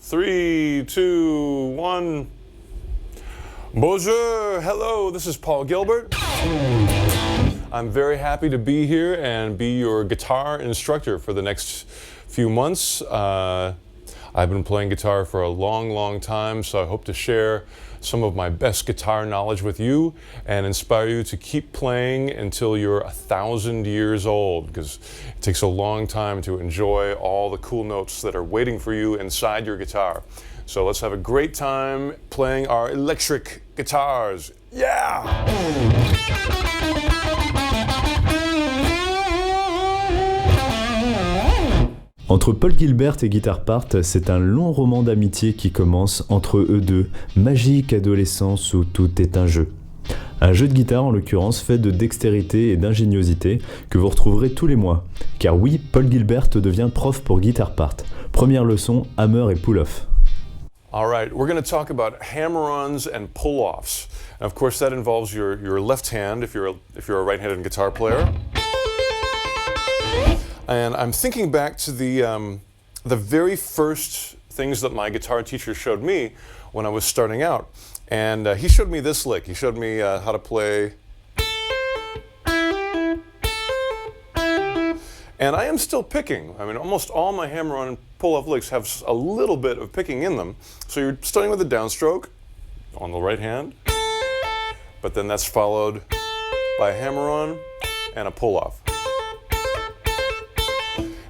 3, 2, 1. Bonjour, hello, this is Paul Gilbert. I'm very happy to be here and be your guitar instructor for the next few months. I've been playing guitar for a long time, so I hope to share some of my best guitar knowledge with you and inspire you to keep playing until you're 1,000 years old, because it takes a long time to enjoy all the cool notes that are waiting for you inside your guitar. So let's have a great time playing our electric guitars. Yeah! Entre Paul Gilbert et Guitar Part, c'est un long roman d'amitié qui commence entre eux deux, magique adolescence où tout est un jeu. Un jeu de guitare en l'occurrence fait de dextérité et d'ingéniosité que vous retrouverez tous les mois. Car oui, Paul Gilbert devient prof pour Guitar Part. Première leçon, hammer et pull-off. All right, we're going to talk about hammer-ons and pull-offs. And of course that involves your left hand if you're a right-handed guitar player. And I'm thinking back to the very first things that my guitar teacher showed me when I was starting out. And he showed me this lick. He showed me how to play. And I am still picking. I mean, almost all my hammer-on and pull-off licks have a little bit of picking in them. So you're starting with a downstroke on the right hand, but then that's followed by a hammer-on and a pull-off.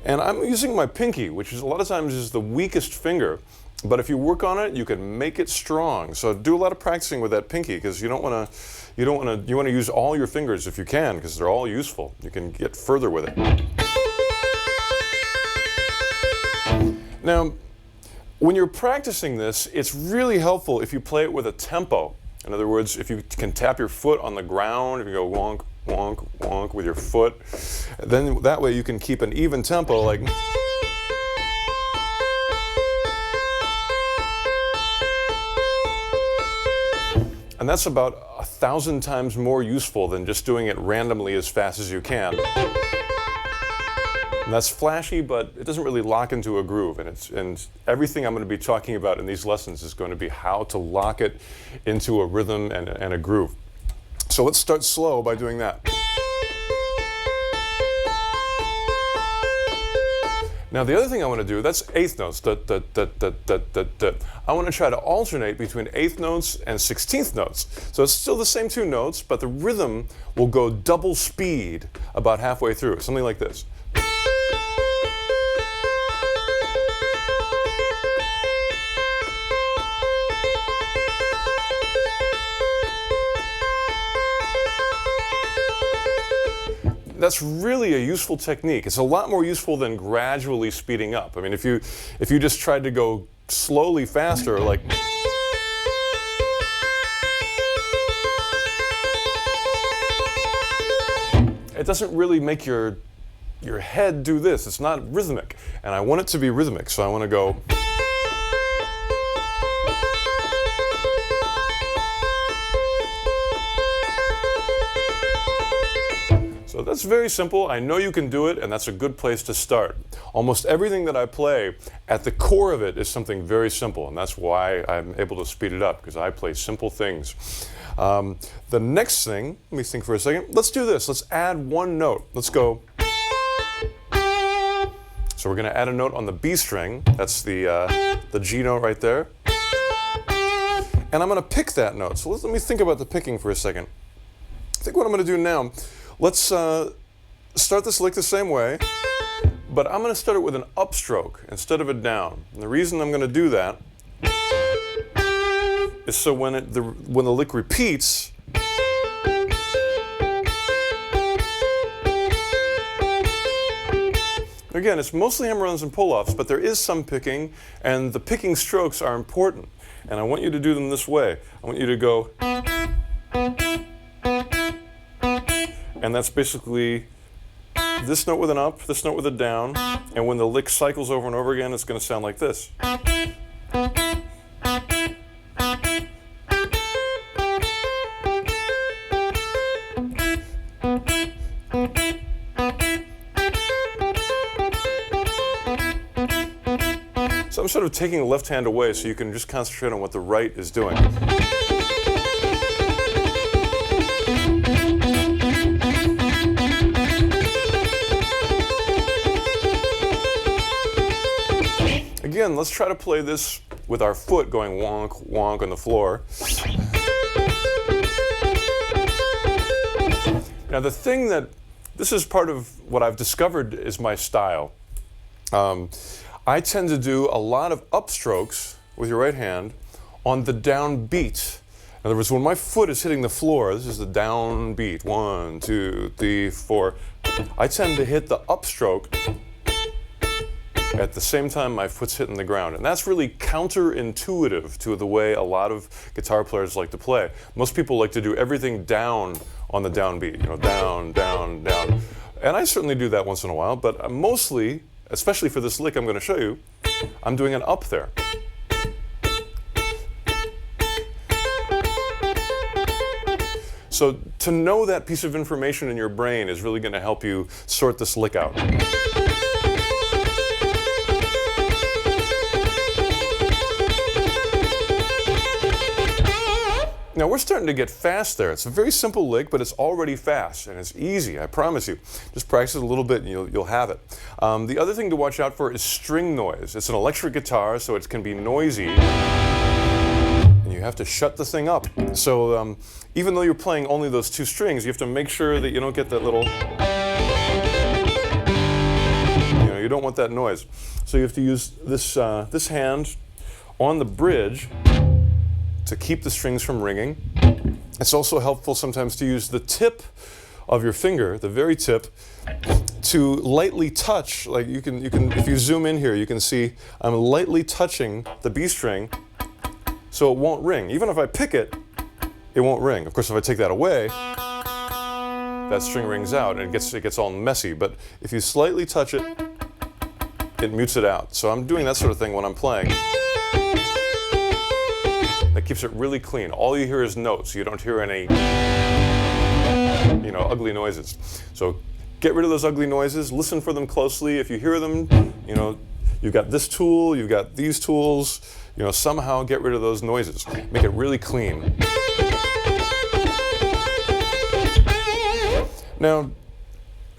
And I'm using my pinky, which is a lot of times is the weakest finger, but if you work on it, you can make it strong. So do a lot of practicing with that pinky, because you want to use all your fingers if you can, because they're all useful. You can get further with it. Now, when you're practicing this, it's really helpful if you play it with a tempo. In other words, if you can tap your foot on the ground, if you go wonk, wonk, wonk with your foot, then that way you can keep an even tempo, like. And that's about 1,000 times more useful than just doing it randomly as fast as you can. And that's flashy, but it doesn't really lock into a groove. And everything I'm going to be talking about in these lessons is going to be how to lock it into a rhythm and a groove. So let's start slow by doing that. Now the other thing I want to do, that's eighth notes. Da, da, da, da, da, da, da. I want to try to alternate between eighth notes and 16th notes. So it's still the same two notes, but the rhythm will go double speed about halfway through, something like this. That's really a useful technique. It's a lot more useful than gradually speeding up. I mean, if you just tried to go slowly faster, like. It doesn't really make your head do this. It's not rhythmic. And I want it to be rhythmic, so I want to go. So that's very simple. I know you can do it, and that's a good place to start. Almost everything that I play, at the core of it is something very simple, and that's why I'm able to speed it up, because I play simple things. The next thing, let me think for a second. Let's do this. Let's add one note. Let's go. So we're going to add a note on the B string. That's the G note right there. And I'm going to pick that note. So let me think about the picking for a second. I think what I'm going to do now, let's start this lick the same way, but I'm going to start it with an upstroke instead of a down. And the reason I'm going to do that is so when the lick repeats, again, it's mostly hammer-ons and pull-offs, but there is some picking, and the picking strokes are important. And I want you to do them this way. I want you to go. And that's basically this note with an up, this note with a down, and when the lick cycles over and over again, it's going to sound like this. So I'm sort of taking the left hand away so you can just concentrate on what the right is doing. Again, let's try to play this with our foot going wonk, wonk on the floor. Now this is part of what I've discovered is my style. I tend to do a lot of upstrokes with your right hand on the down beat. In other words, when my foot is hitting the floor, this is the down beat, 1, 2, 3, 4. I tend to hit the upstroke at the same time my foot's hitting the ground. And that's really counterintuitive to the way a lot of guitar players like to play. Most people like to do everything down on the downbeat, you know, down, down, down. And I certainly do that once in a while, but mostly, especially for this lick I'm going to show you, I'm doing an up there. So to know that piece of information in your brain is really going to help you sort this lick out. Now we're starting to get fast there. It's a very simple lick, but it's already fast, and it's easy, I promise you. Just practice it a little bit and you'll have it. The other thing to watch out for is string noise. It's an electric guitar, so it can be noisy, and you have to shut the thing up. So even though you're playing only those 2 strings, you have to make sure that you don't get that little, you don't want that noise. So you have to use this, this hand on the bridge to keep the strings from ringing. It's also helpful sometimes to use the tip of your finger, the very tip, to lightly touch. Like you can, if you zoom in here, you can see I'm lightly touching the B string so it won't ring. Even if I pick it, it won't ring. Of course, if I take that away, that string rings out and it gets all messy. But if you slightly touch it, it mutes it out. So I'm doing that sort of thing when I'm playing. That keeps it really clean. All you hear is notes. You don't hear any, ugly noises. So get rid of those ugly noises. Listen for them closely. If you hear them, you've got this tool, you've got these tools. Somehow get rid of those noises. Make it really clean. Now,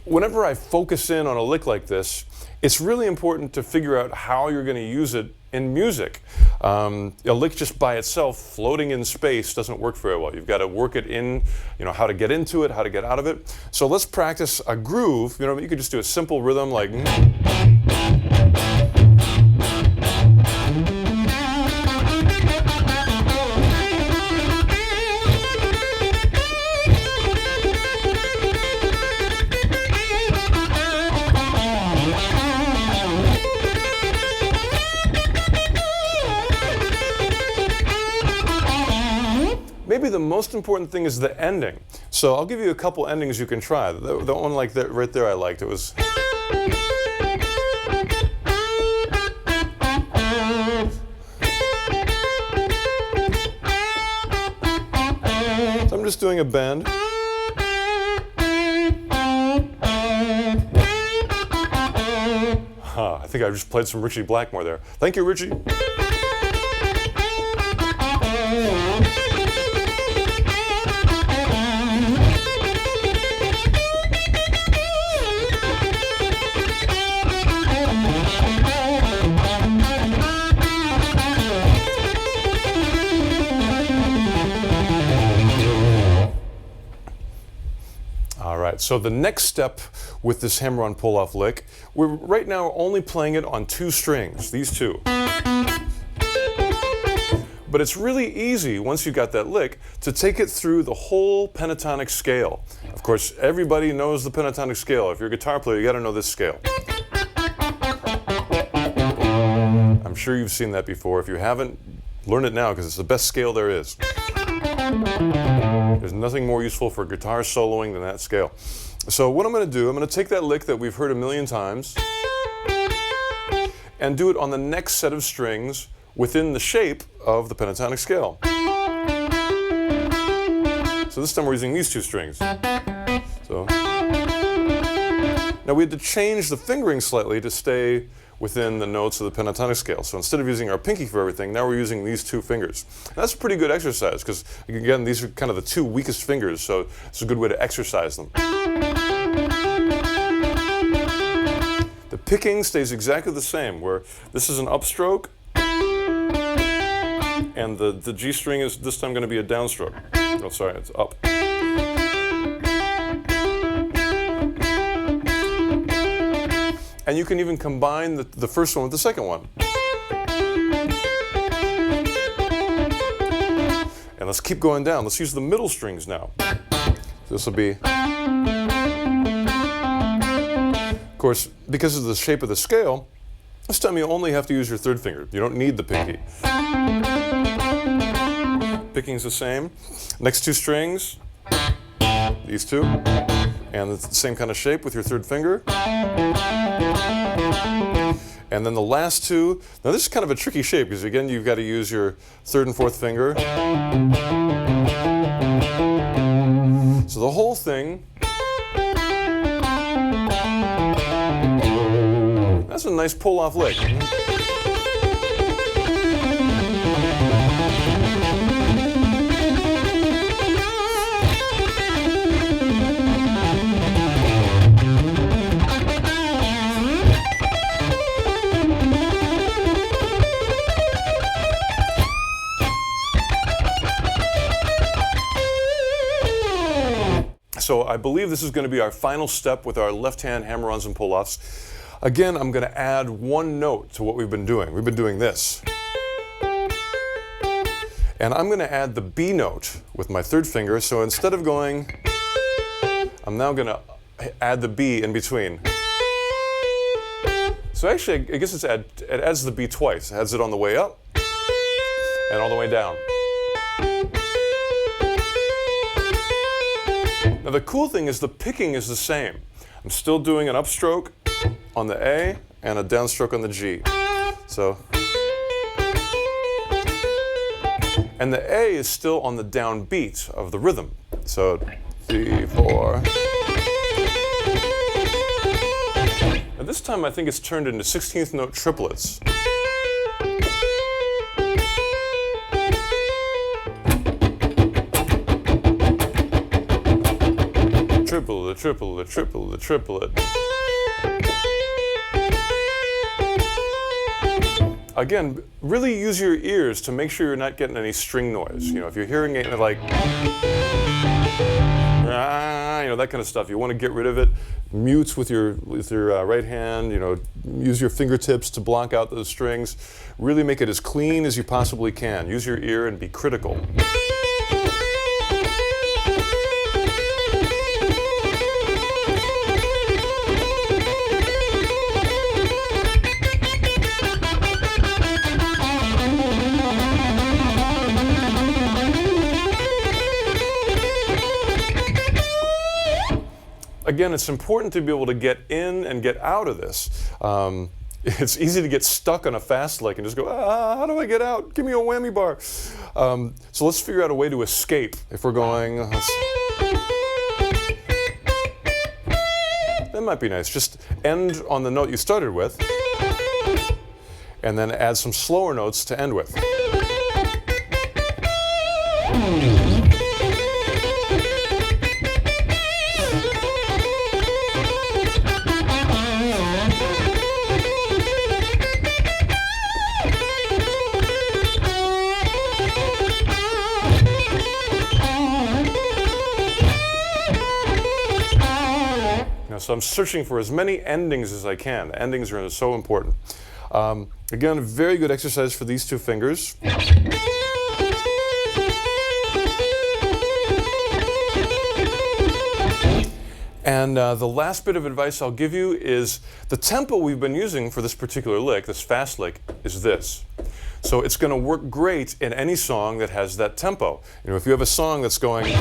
whenever I focus in on a lick like this, it's really important to figure out how you're going to use it in music. A lick just by itself, floating in space, doesn't work very well. You've got to work it in, how to get into it, how to get out of it. So let's practice a groove. You could just do a simple rhythm like. Maybe the most important thing is the ending. So I'll give you a couple endings you can try. The one like that right there I liked. It was. So I'm just doing a bend. I think I just played some Richie Blackmore there. Thank you, Richie. So the next step with this hammer-on pull-off lick, we're right now only playing it on 2 strings, these 2. But it's really easy, once you got that lick, to take it through the whole pentatonic scale. Of course, everybody knows the pentatonic scale. If you're a guitar player, you got to know this scale. I'm sure you've seen that before. If you haven't, learn it now, because it's the best scale there is. There's nothing more useful for guitar soloing than that scale. So what I'm going to do, I'm going to take that lick that we've heard a million times and do it on the next set of strings within the shape of the pentatonic scale. So this time we're using these 2 strings. So now Now we had to change the fingering slightly to stay within the notes of the pentatonic scale. So instead of using our pinky for everything, now we're using these two fingers. And that's a pretty good exercise because, again, these are kind of the two weakest fingers, so it's a good way to exercise them. The picking stays exactly the same, where this is an upstroke, and the G string is this time going to be a downstroke. Oh, sorry, it's up. And you can even combine the first one with the second one. And let's keep going down. Let's use the middle strings now. This will be, of course, because of the shape of the scale, this time you only have to use your third finger. You don't need the pinky. Picking's the same. Next two strings, these two, and it's the same kind of shape with your third finger. And then the last two, now this is kind of a tricky shape because again you've got to use your third and fourth finger. So the whole thing, that's a nice pull-off lick. So I believe this is going to be our final step with our left-hand hammer-ons and pull-offs. Again, I'm going to add one note to what we've been doing. We've been doing this. And I'm going to add the B note with my third finger. So instead of going, I'm now going to add the B in between. So actually, I guess it adds the B twice. It adds it on the way up and on the way down. Now the cool thing is the picking is the same. I'm still doing an upstroke on the A and a downstroke on the G. So, and the A is still on the downbeat of the rhythm. So 3, 4. Now this time I think it's turned into 16th note triplets. Triplet, triplet, triplet, triplet. Again, really use your ears to make sure you're not getting any string noise. You know, if you're hearing it like, you know, that kind of stuff, you want to get rid of it. Mutes with your right hand. You know, use your fingertips to block out those strings. Really make it as clean as you possibly can. Use your ear and be critical. Again, it's important to be able to get in and get out of this. It's easy to get stuck on a fast lick and just go, how do I get out? Give me a whammy bar. So let's figure out a way to escape. If we're going, that might be nice. Just end on the note you started with, and then add some slower notes to end with. So I'm searching for as many endings as I can. Endings are so important. Again, a very good exercise for these two fingers. And the last bit of advice I'll give you is the tempo we've been using for this particular lick, this fast lick, is this. So it's going to work great in any song that has that tempo. You know, if you have a song that's going,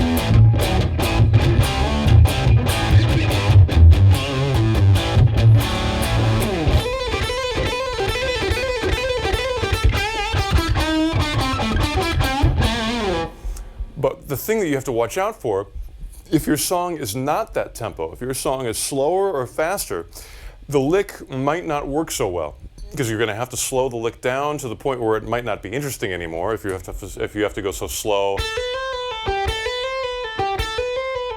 but the thing that you have to watch out for if your song is not that tempo, if your song is slower or faster, the lick might not work so well, because you're going to have to slow the lick down to the point where it might not be interesting anymore if you have to go so slow.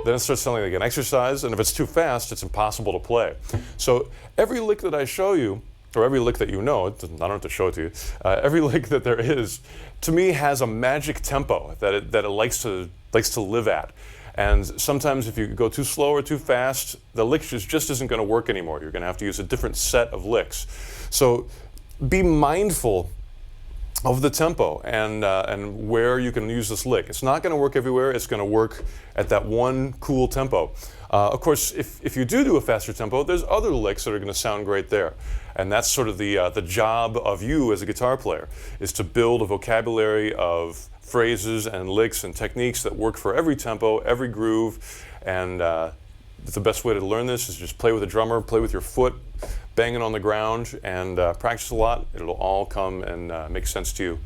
Then it starts sounding like an exercise, and if it's too fast, it's impossible to play. So every lick that I show you, or every lick that you know, I don't have to show it to you, every lick that there is, to me, has a magic tempo that it likes to live at. And sometimes if you go too slow or too fast, the lick just isn't going to work anymore. You're going to have to use a different set of licks. So be mindful of the tempo and where you can use this lick. It's not going to work everywhere. It's going to work at that one cool tempo. Of course, if you do a faster tempo, there's other licks that are going to sound great there. And that's sort of the job of you as a guitar player, is to build a vocabulary of phrases and licks and techniques that work for every tempo, every groove. And the best way to learn this is just play with a drummer, play with your foot, banging on the ground, and practice a lot. It'll all come and make sense to you.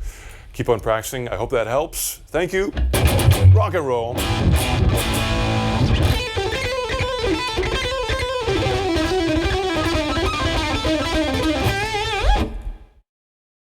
Keep on practicing. I hope that helps. Thank you. Rock and roll.